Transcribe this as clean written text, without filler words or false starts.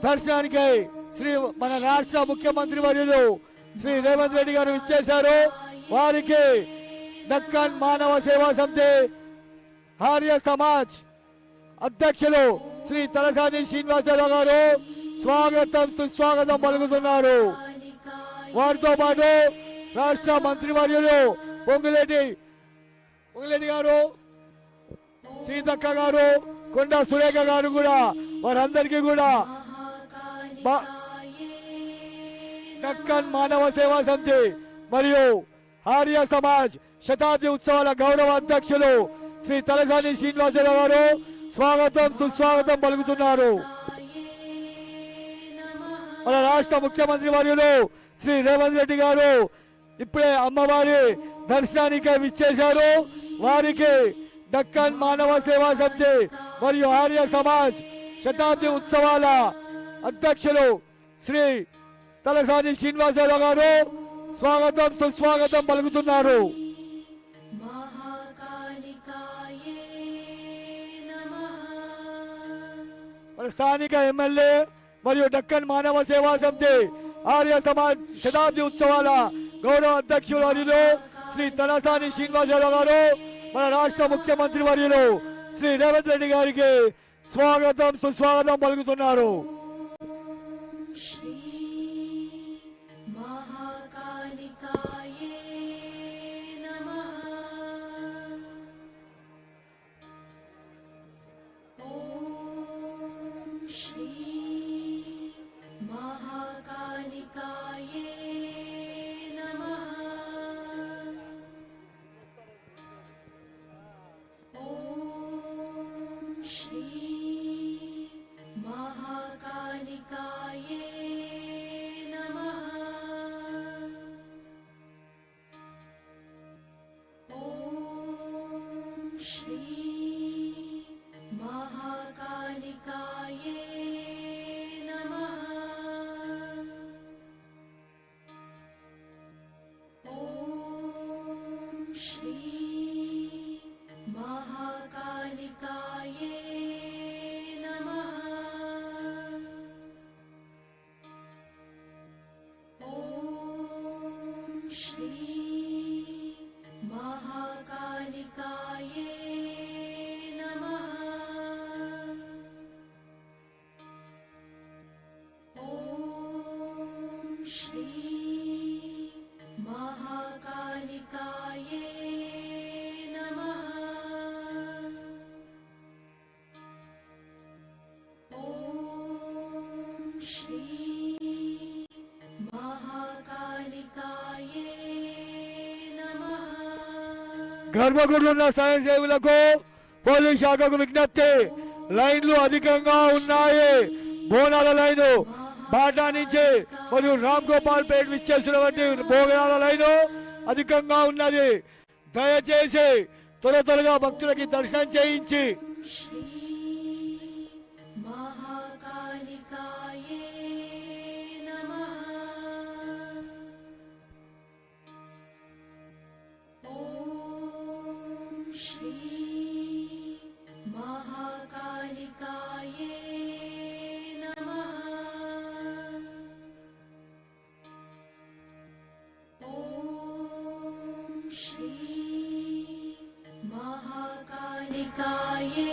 దర్శనానికి శ్రీ మన రాష్ట్ర ముఖ్యమంత్రి వర్యులు శ్రీ రేవంత్ రెడ్డి గారు ఇచ్చేశారు. వారికి దక్కన్ మానవ సేవా సమితి ఆర్య సమాజ్ అధ్యక్షులు శ్రీ తలసాని శ్రీనివాసరావు గారు స్వాగతం సుస్వాగతం పలుకుతున్నారు. వారితో పాటు రాష్ట్ర మంత్రివర్యులు పొంగులేటి గారు, సీతక్క గారు, కొండ సురేఖ గారు కూడా వారందరికీ కూడా దక్కన్ మానవ సేవా సమితి మరియు ఆర్య సమాజ్ శతాబ్ది ఉత్సవాల గౌరవ అధ్యక్షులు శ్రీ తలసాని శ్రీనివాసరావు గారు స్వాగతం సుస్వాగతం పలుకుతున్నారు. మన రాష్ట్ర ముఖ్యమంత్రి వర్యులు శ్రీ రేవంత్ రెడ్డి గారు ఇప్పుడే అమ్మవారి దర్శనానికి విచ్చేశారు. వారికి దక్కన్ మానవ సేవా సమితి మరియు ఆర్య సమాజ్ శతాబ్ది ఉత్సవాల అధ్యక్షులు శ్రీ తలసాని శ్రీనివాసరావు గారు స్వాగతం సుస్వాగతం పలుకుతున్నారు. స్థానిక ఎమ్మెల్యే మరియు దక్కన్ మానవ సేవా సమితి ఆర్య సమాజ్ శతాబ్ది ఉత్సవాల గౌరవ అధ్యక్షులు వర్యులు శ్రీ తలసాని శ్రీనివాసరావు గారు మన రాష్ట్ర ముఖ్యమంత్రి వర్యులు శ్రీ రేవంత్ రెడ్డి గారికి స్వాగతం సుస్వాగతం పలుకుతున్నారు. గర్భగుడులున్న స్వయం సేవకులకు పోలీస్ శాఖకు విజ్ఞప్తి. లైన్లు అధికంగా ఉన్నాయి. బోనాల లైను బాటా నుంచి మరియు రామ్ గోపాల్ పేట విచ్చేసినటువంటి బోనాల లైను అధికంగా ఉన్నది. దయచేసి త్వరగా భక్తులకి దర్శనం చేయించి महाकालिकाये